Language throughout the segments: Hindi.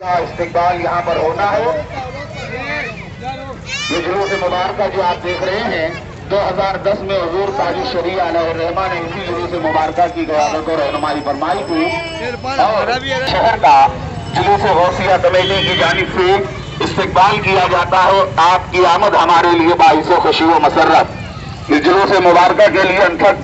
का इस्तेकबाल यहाँ पर होना है। ये जुलूस मुबारक जो आप देख रहे हैं 2010 में हुजूर ताज शरीया अलैहिर्रहमा ने इसी जुलूस मुबारक की क़यादत और रहनुमाई फरमाई थी और शहर का जुलूस गौसिया कमेटी की जानिब से इस्तेकबाल किया जाता है। आपकी आमद हमारे लिए बाइस खुशी व मसर्रत। इस जुलूस मुबारक के लिए अनथक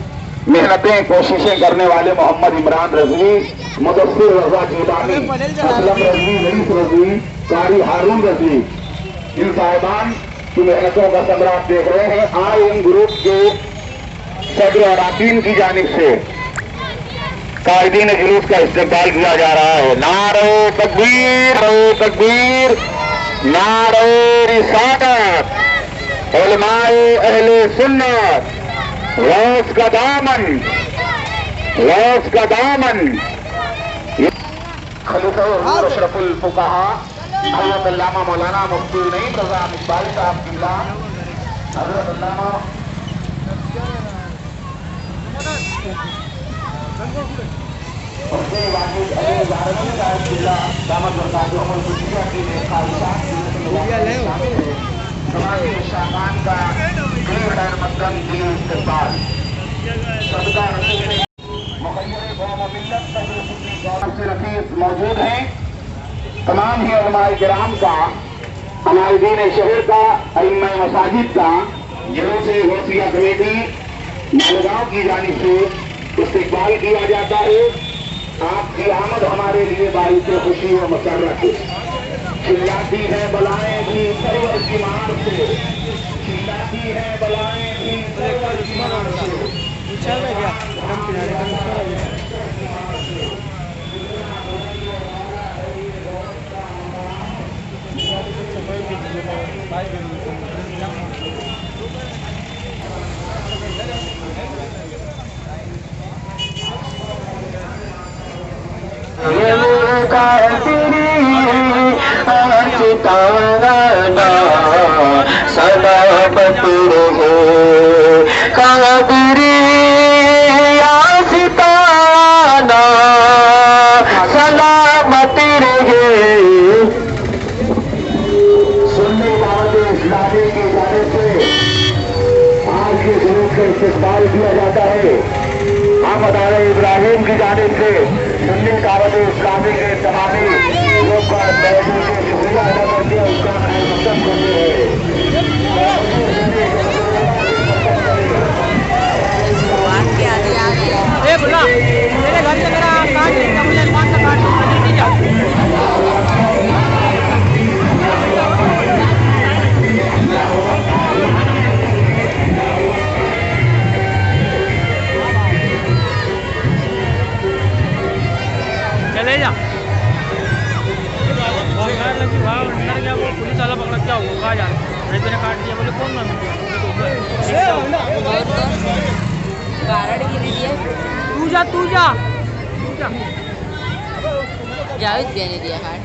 मेहनतें कोशिशें करने वाले मोहम्मद इमरान रजवी, मुदस्सिर रजा जीलानी, असलम रजवी, रईस रजवी, कारी हारून रजवी, इन साहिबान की मेहनतों का समरा आप देख रहे हैं। आज इन ग्रुप के सदर और अरकान की जानिब से कायदीन जुलूस का इस्तेकबाल किया जा रहा है। नारे तकबीर, तकबीर, नारे रिसालत, उलमाए अहले सुन्नत, गौस का दामन, गौस का दामन। खलीफा अशरफुल फुकाहा हज़रत अल्लामा मौलाना मुफ्ती नईम रज़ा इकबाल साहब किबला, हज़रत अल्लामा मुफ्ती वाहिद अली ज़ारवी साहब किबला दामद बरकातुहुल खुफिया की ख्वाहिशात समाजी शाबान का खैर मक़दम दिली इस्तेकबाल सदका रफीस मौजूद हैं। तमाम ही उलमाए किराम का, अमायदीन शहर का, अइम्मा मसाजिद का जुलूस गौसिया कमेटी मालगांव की जानिब से इस्तेकबाल किया जाता है। आपकी आमद हमारे लिए बाइस खुशी व मसर्रत। चिल्लाती है बलाएं भी सरवर की मार से, चिल्लाती है बलाएं भी सरवर की मार से। सलामत रहे कादरी आशिकाना, सलामत रहे। सुन्नी दावत इस्लामी की जानिब से आज के जुलूस का इस्तेकबाल किया जाता है। अहमद इब्राहिम की जानिब से सुन्नी दावत इस्लामी के तमामी लोग का शुक्रिया अदा करते हैं, उसका मकसद करते हैं। बोला मेरे घर से मेरा कार्ड लेकर मुझे कौन सा कार्ड चले जा अंदर गया, वो पुलिस वाला पकड़ा क्या हुआ, कहा जा मैंने काट दिया। बोले कौन ना तू जा तू जा तू जा। जावेद भैया ने दिया कार्ड।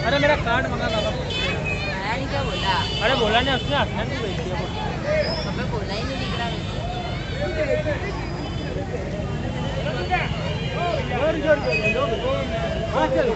अरे मेरा कार्ड मंगाना था। नहीं क्या बोला? अरे बोला नहीं, उसने हंसना नहीं भेज दिया। हमें बोला ही नहीं दिख रहा। हाँ चलो